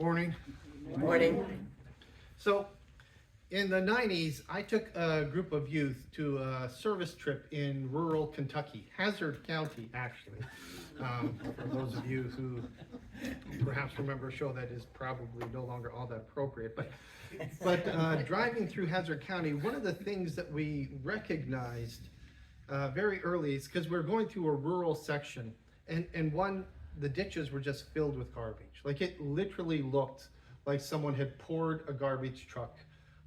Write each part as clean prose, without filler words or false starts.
Morning. Morning. So, in the 90s, I took a group of youth to a service trip in rural Kentucky, Hazard County, actually. For those of you who perhaps remember a show that is probably no longer all that appropriate, but driving through Hazard County, one of the things that we recognized very early is because we're going through a rural section, and the ditches were just filled with garbage. Like it literally looked like someone had poured a garbage truck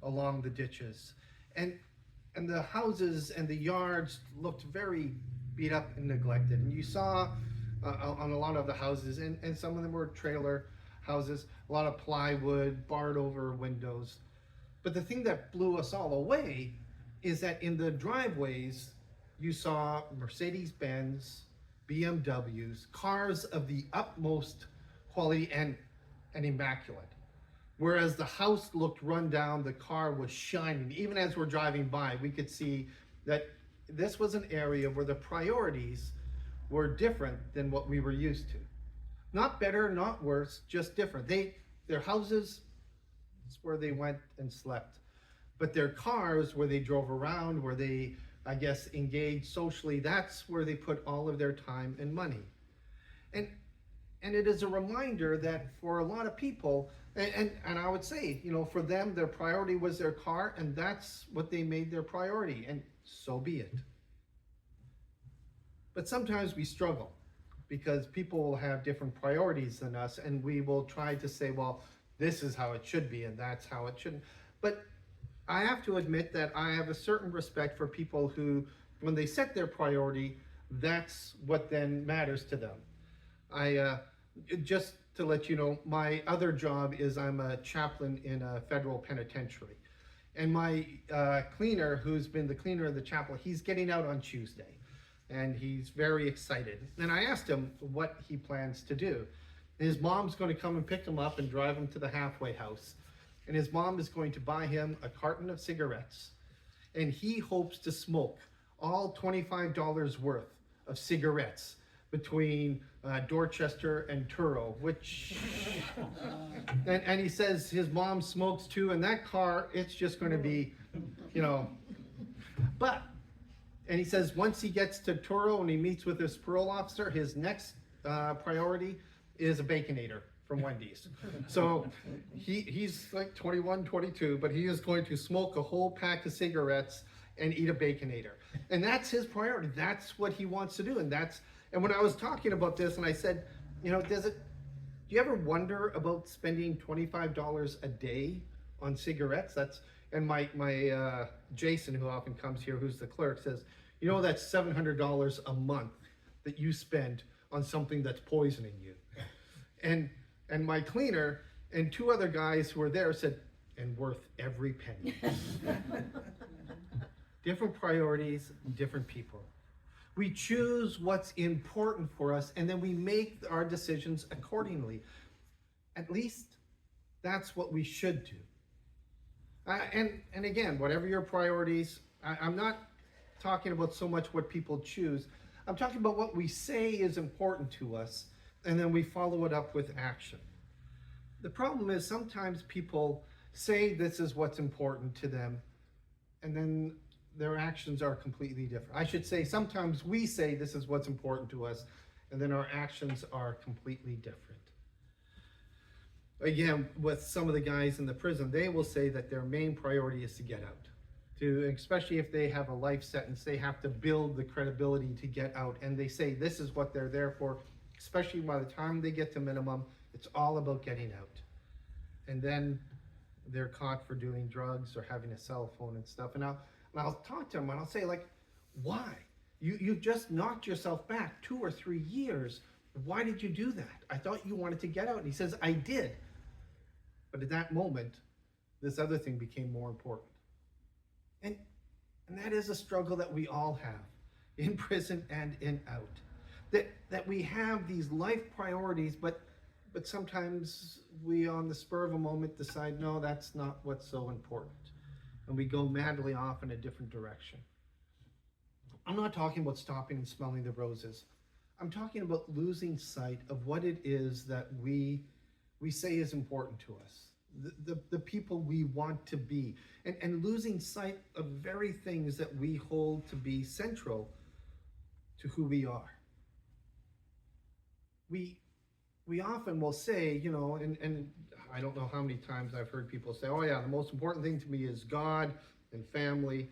along the ditches. And the houses and the yards looked very beat up and neglected. And you saw on a lot of the houses, and some of them were trailer houses, a lot of plywood, barred over windows. But the thing that blew us all away is that in the driveways, you saw Mercedes-Benz, BMWs, cars of the utmost quality and immaculate. Whereas the house looked run down, the car was shining. Even as we're driving by, we could see that this was an area where the priorities were different than what we were used to. Not better, not worse, just different. Their houses, that's where they went and slept. But their cars, where they drove around, where they, I guess, engaged socially, that's where they put all of their time and money. And it is a reminder that for a lot of people, and I would say, for them, their priority was their car, and that's what they made their priority, and so be it. But sometimes we struggle because people will have different priorities than us, and we will try to say, well, this is how it should be, and that's how it shouldn't. But I have to admit that I have a certain respect for people who, when they set their priority, that's what then matters to them. Just to let you know, my other job is I'm a chaplain in a federal penitentiary. And my cleaner, who's been the cleaner of the chapel, he's getting out on Tuesday. And he's very excited. And I asked him what he plans to do. His mom's going to come and pick him up and drive him to the halfway house. And his mom is going to buy him a carton of cigarettes. And he hopes to smoke all $25 worth of cigarettes between Dorchester and Truro, which, and he says his mom smokes too, and that car, it's just going to be, but, and he says once he gets to Truro and he meets with his parole officer, his next priority is a Baconator from Wendy's. So he's like 21, 22, but he is going to smoke a whole pack of cigarettes and eat a Baconator. And that's his priority. That's what he wants to do. And when I was talking about this and I said, do you ever wonder about spending $25 a day on cigarettes? And my Jason, who often comes here, who's the clerk, says, that's $700 a month that you spend on something that's poisoning you. And my cleaner and two other guys who were there said, and worth every penny. Different priorities, different people. We choose what's important for us, and then we make our decisions accordingly. At least that's what we should do. And again, whatever your priorities, I'm not talking about so much what people choose. I'm talking about what we say is important to us, and then we follow it up with action. The problem is sometimes people say this is what's important to them, and then their actions are completely different. I should say sometimes we say this is what's important to us, and then our actions are completely different. Again, with some of the guys in the prison, they will say that their main priority is to get out. Especially if they have a life sentence, they have to build the credibility to get out, and they say this is what they're there for, especially by the time they get to minimum, it's all about getting out. And then they're caught for doing drugs or having a cell phone and stuff. And I'll talk to him and I'll say, why? You've just knocked yourself back 2 or 3 years. Why did you do that? I thought you wanted to get out. And he says, I did. But at that moment, this other thing became more important. And that is a struggle that we all have, in prison and in out. That we have these life priorities, but sometimes we, on the spur of a moment, decide, no, that's not what's so important. And we go madly off in a different direction. I'm not talking about stopping and smelling the roses. I'm talking about losing sight of what it is that we we say is important to us, the people we want to be, and losing sight of very things that we hold to be central to who we are. We often will say, and I don't know how many times I've heard people say, oh yeah, the most important thing to me is God and family.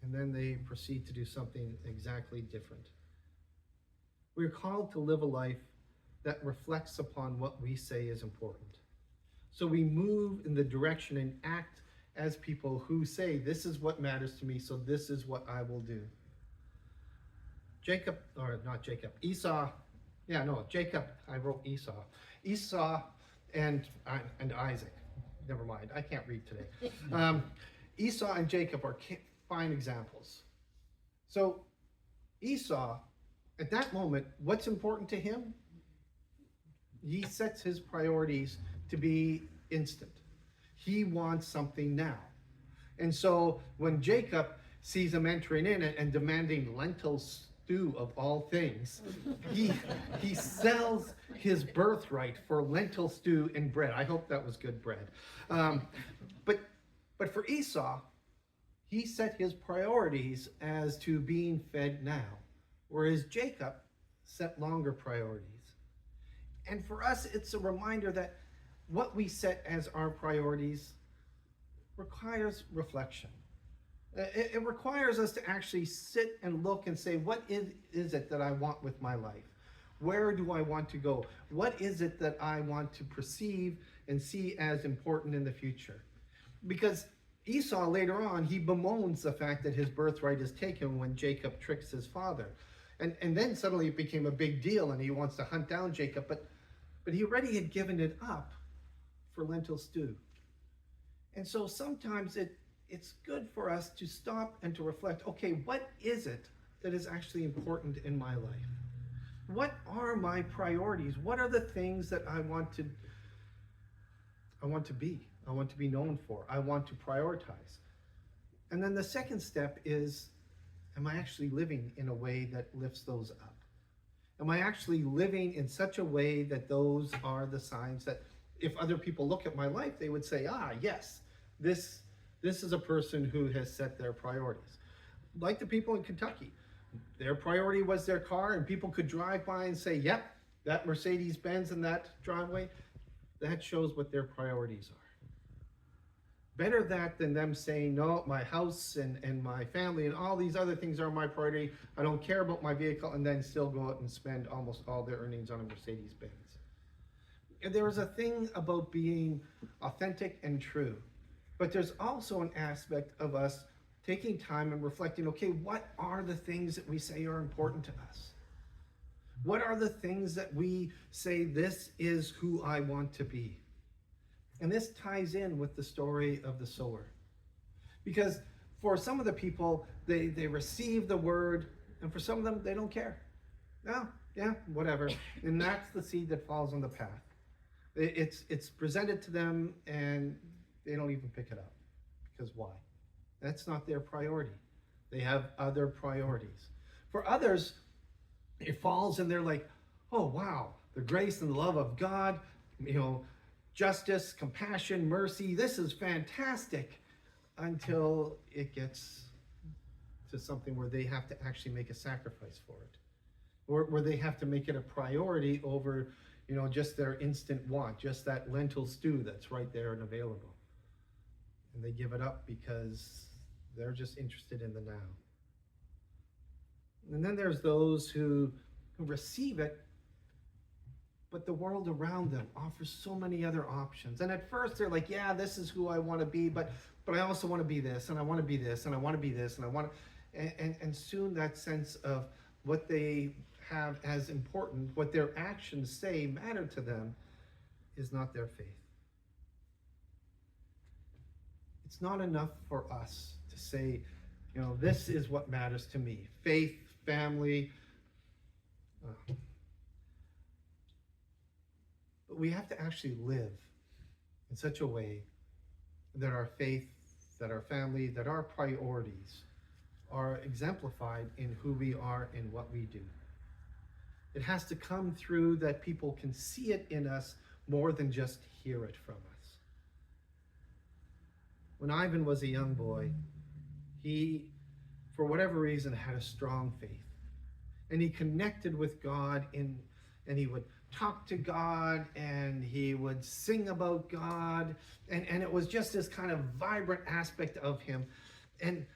And then they proceed to do something exactly different. We're called to live a life that reflects upon what we say is important. So we move in the direction and act as people who say, this is what matters to me, so this is what I will do. Jacob, I wrote Esau. Esau and Isaac. Never mind, I can't read today. Esau and Jacob are fine examples. So Esau, at that moment, what's important to him? He sets his priorities to be instant. He wants something now. And so when Jacob sees him entering in and demanding lentil stew of all things, he sells his birthright for lentil stew and bread. I hope that was good bread. But for Esau, he set his priorities as to being fed now, whereas Jacob set longer priorities. And for us, it's a reminder that what we set as our priorities requires reflection. It requires us to actually sit and look and say, what is it that I want with my life? Where do I want to go? What is it that I want to perceive and see as important in the future? Because Esau, later on, he bemoans the fact that his birthright is taken when Jacob tricks his father. And then suddenly it became a big deal and he wants to hunt down Jacob, but he already had given it up for lentil stew. And so sometimes it's good for us to stop and to reflect, okay, what is it that is actually important in my life? What are my priorities? What are the things that I want to be? I want to be known for. I want to prioritize. And then the second step is, am I actually living in a way that lifts those up? Am I actually living in such a way that those are the signs that if other people look at my life, they would say, yes, this is a person who has set their priorities. Like the people in Kentucky, their priority was their car, and people could drive by and say, yep, that Mercedes-Benz in that driveway, that shows what their priorities are. Better that than them saying, no, my house and my family and all these other things are my priority. I don't care about my vehicle, and then still go out and spend almost all their earnings on a Mercedes-Benz. And there is a thing about being authentic and true, but there's also an aspect of us taking time and reflecting, okay, what are the things that we say are important to us? What are the things that we say, this is who I want to be? And this ties in with the story of the sower. Because for some of the people, they receive the word, and for some of them, they don't care. No, yeah, whatever. And that's the seed that falls on the path. It's presented to them, and they don't even pick it up. Because why? That's not their priority. They have other priorities. For others, it falls and they're like, oh, wow, the grace and the love of God, justice, compassion, mercy, this is fantastic, until it gets to something where they have to actually make a sacrifice for it, or where they have to make it a priority over, just their instant want, just that lentil stew that's right there and available. And they give it up because they're just interested in the now. And then there's those who receive it, but the world around them offers so many other options. And at first they're like, yeah, this is who I want to be, but I also want to be this, and I want to be this, and I want to be this, and I want to, and soon that sense of what they have as important, what their actions say matter to them, is not their faith. It's not enough for us to say, this is what matters to me. Faith, family. But we have to actually live in such a way that our faith, that our family, that our priorities are exemplified in who we are and what we do. It has to come through that people can see it in us more than just hear it from us. When Ivan was a young boy, he, for whatever reason, had a strong faith. And he connected with God and he would talk to God and he would sing about God. And it was just this kind of vibrant aspect of him. And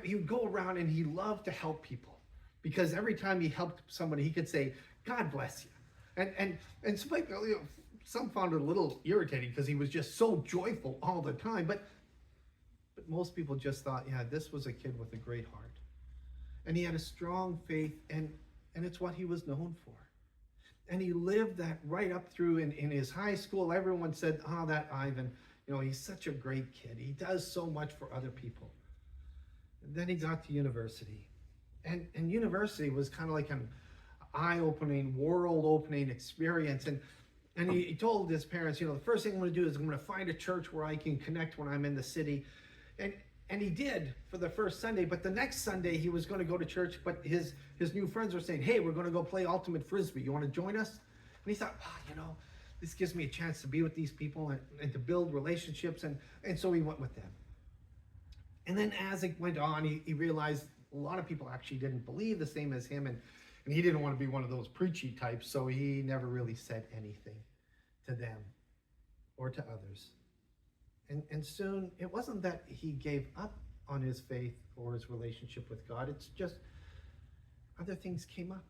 he would go around and he loved to help people. Because every time he helped somebody, he could say, God bless you. And some found it a little irritating because he was just so joyful all the time. But most people just thought, yeah, this was a kid with a great heart. And he had a strong faith, and it's what he was known for. And he lived that right up through in his high school. Everyone said, oh, that Ivan, he's such a great kid. He does so much for other people. And then he got to university. And university was kind of like an eye-opening, world-opening experience. And he told his parents, the first thing I'm going to do is I'm going to find a church where I can connect when I'm in the city. And he did for the first Sunday, but the next Sunday he was going to go to church, but his new friends were saying, hey, we're going to go play ultimate frisbee. You want to join us? And he thought, this gives me a chance to be with these people and to build relationships. And so he went with them. And then as it went on, he realized a lot of people actually didn't believe the same as him. And he didn't want to be one of those preachy types, so he never really said anything to them or to others. And soon, it wasn't that he gave up on his faith or his relationship with God. It's just other things came up.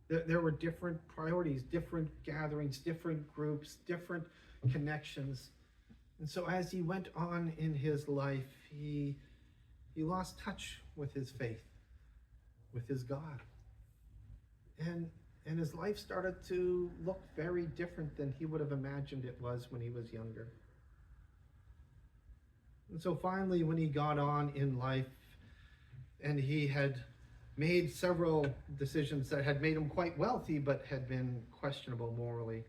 There were different priorities, different gatherings, different groups, different connections. And so as he went on in his life, he lost touch with his faith, with his God. And his life started to look very different than he would have imagined it was when he was younger. And so finally, when he got on in life and he had made several decisions that had made him quite wealthy but had been questionable morally,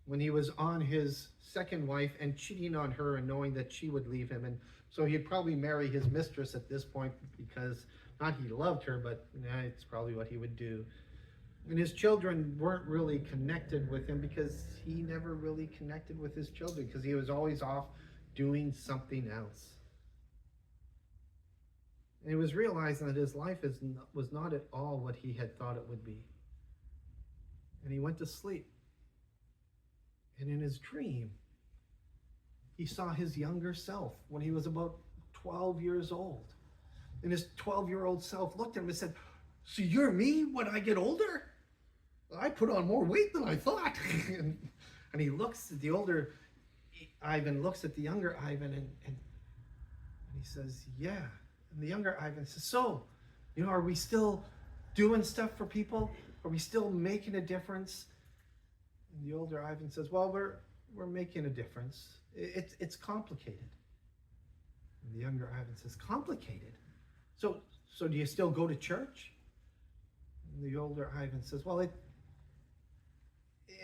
when he was on his second wife and cheating on her and knowing that she would leave him, and so he'd probably marry his mistress at this point because not he loved her, but it's probably what he would do. And his children weren't really connected with him because he never really connected with his children because he was always off doing something else. And he was realizing that his life was not at all what he had thought it would be. And he went to sleep. And in his dream, he saw his younger self when he was about 12 years old. And his 12-year-old self looked at him and said, so you're me when I get older? I put on more weight than I thought. and he looks at the older Ivan, looks at the younger Ivan, and he says, yeah. And the younger Ivan says, so, are we still doing stuff for people? Are we still making a difference? And the older Ivan says, well, we're making a difference. It's complicated. And the younger Ivan says, complicated? So do you still go to church? And the older Ivan says, well,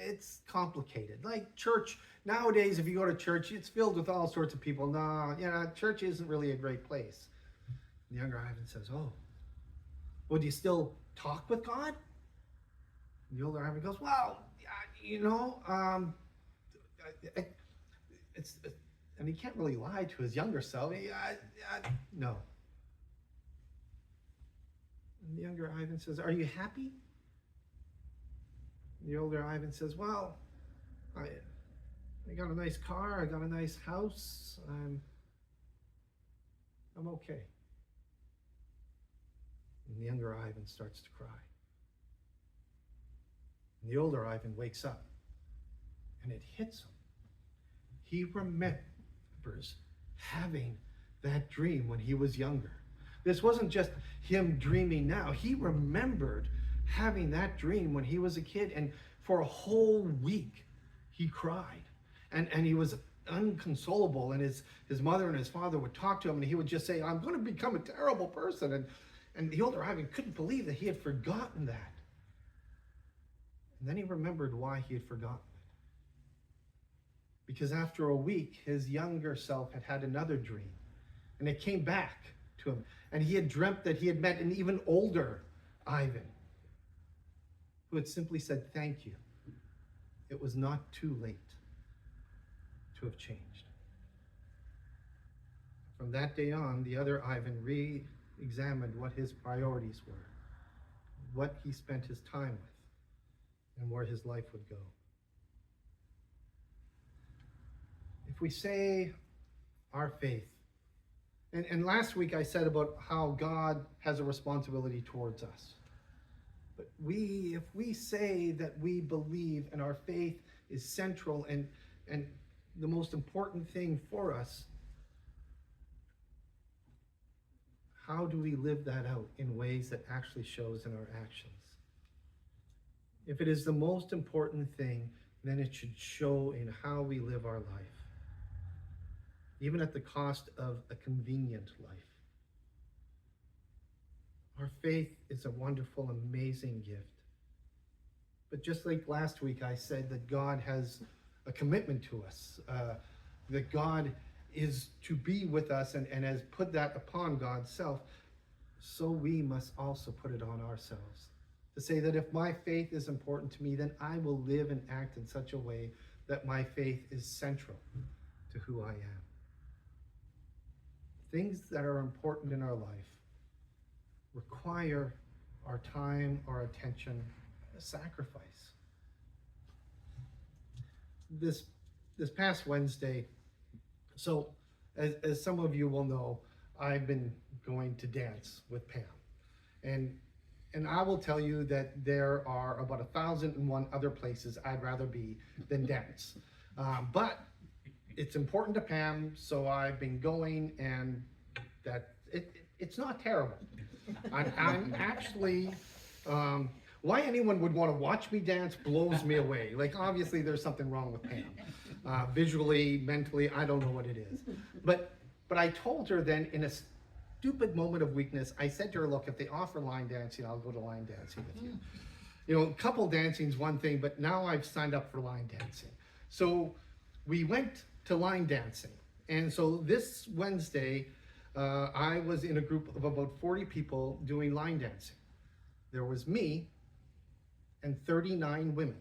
it's complicated. Like church, nowadays, if you go to church, it's filled with all sorts of people. No, church isn't really a great place. And the younger Ivan says, oh, well, do you still talk with God? And the older Ivan goes, well, and he can't really lie to his younger self. No. And the younger Ivan says, are you happy? And the older Ivan says, well, I got a nice car, I got a nice house, I'm okay. And the younger Ivan starts to cry. And the older Ivan wakes up, and it hits him. He remembers having that dream when he was younger. This wasn't just him dreaming now. He remembered having that dream when he was a kid, and for a whole week he cried. And he was inconsolable, and his mother and his father would talk to him, and he would just say, I'm going to become a terrible person. And the older Ivan couldn't believe that he had forgotten that. And then he remembered why he had forgotten it. Because after a week, his younger self had another dream, and it came back to him. And he had dreamt that he had met an even older Ivan. who had simply said, "Thank you. It was not too late to have changed." From that day on, the other Ivan re-examined what his priorities were, what he spent his time with, and where his life would go. If we say our faith, and last week I said about how God has a responsibility towards us. But if we say that we believe and our faith is central and the most important thing for us, how do we live that out in ways that actually shows in our actions? If it is the most important thing, then it should show in how we live our life, even at the cost of a convenient life. Our faith is a wonderful, amazing gift. But just like last week, I said that God has a commitment to us, that God is to be with us and has put that upon God's self, so we must also put it on ourselves. To say that if my faith is important to me, then I will live and act in such a way that my faith is central to who I am. Things that are important in our life require our time, our attention, a sacrifice. This past Wednesday, so as some of you will know, I've been going to dance with Pam. And I will tell you that there are about 1,001 other places I'd rather be than dance. But it's important to Pam, so I've been going, and that it's not terrible. I'm actually, why anyone would want to watch me dance blows me away. Like, obviously there's something wrong with Pam. Visually, mentally, I don't know what it is. But I told her then, in a stupid moment of weakness, I said to her, look, if they offer line dancing, I'll go to line dancing with you. You know, couple dancing is one thing, but now I've signed up for line dancing. So we went to line dancing. And so this Wednesday, I was in a group of about 40 people doing line dancing. There was me and 39 women.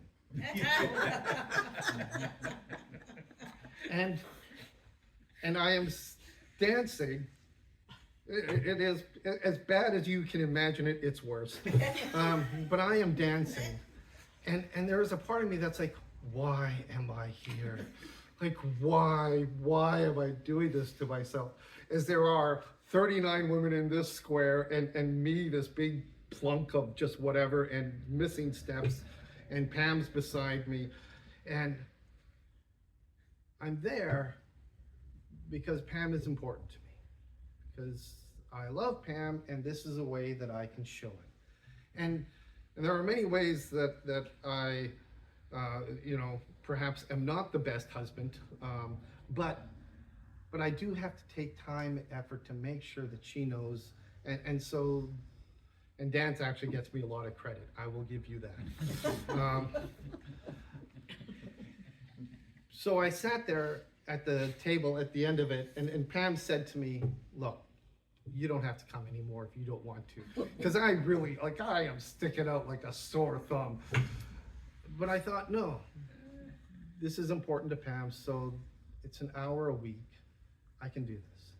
and I am dancing. It is as bad as you can imagine it. It's worse. But I am dancing, and there is a part of me that's like, why am I here? Like, why am I doing this to myself? As there are 39 women in this square, and me, this big plunk of just whatever, and missing steps, and Pam's beside me, and I'm there because Pam is important to me, because I love Pam, and this is a way that I can show it. And there are many ways that I, perhaps am not the best husband, but I do have to take time and effort to make sure that she knows, and dance actually gets me a lot of credit. I will give you that. So I sat there at the table at the end of it, and Pam said to me, look, you don't have to come anymore if you don't want to. Because I really, I am sticking out like a sore thumb. But I thought, no, this is important to Pam, so it's an hour a week. I can do this.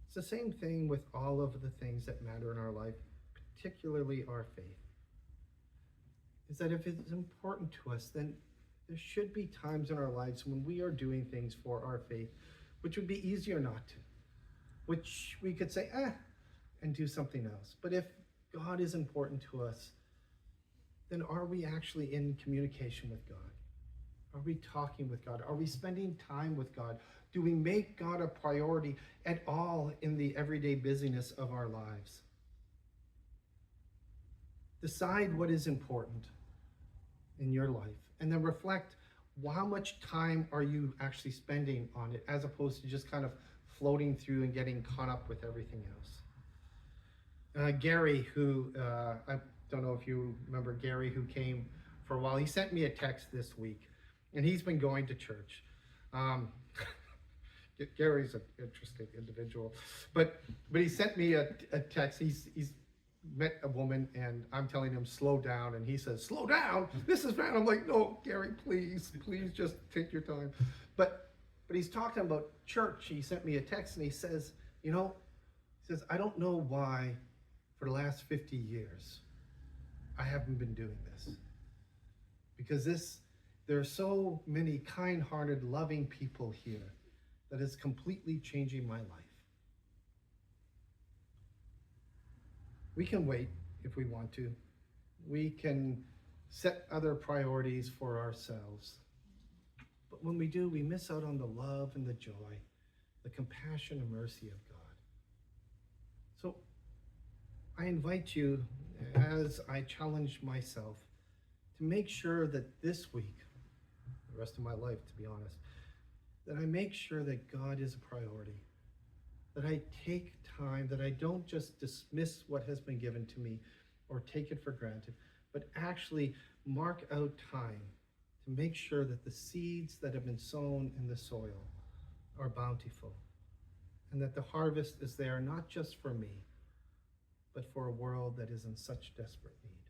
It's the same thing with all of the things that matter in our life, particularly our faith. Is that if it's important to us, then there should be times in our lives when we are doing things for our faith, which would be easier not to, which we could say, and do something else. But if God is important to us, then are we actually in communication with God? Are we talking with God? Are we spending time with God? Do we make God a priority at all in the everyday busyness of our lives? Decide what is important in your life, and then reflect how much time are you actually spending on it, as opposed to just kind of floating through and getting caught up with everything else. Gary, who, I don't know if you remember Gary, who came for a while, he sent me a text this week, and he's been going to church. Gary's an interesting individual, but he sent me a text. He's met a woman and I'm telling him slow down and he says, slow down, this is bad. I'm like, no, Gary, please just take your time. But he's talking about church. He sent me a text and he says, he says, I don't know why for the last 50 years I haven't been doing this. Because there are so many kind-hearted, loving people here that is completely changing my life. We can wait if we want to. We can set other priorities for ourselves. But when we do, we miss out on the love and the joy, the compassion and mercy of God. So I invite you, as I challenge myself, to make sure that this week, the rest of my life, to be honest, that I make sure that God is a priority, that I take time, that I don't just dismiss what has been given to me or take it for granted, but actually mark out time to make sure that the seeds that have been sown in the soil are bountiful and that the harvest is there not just for me, but for a world that is in such desperate need.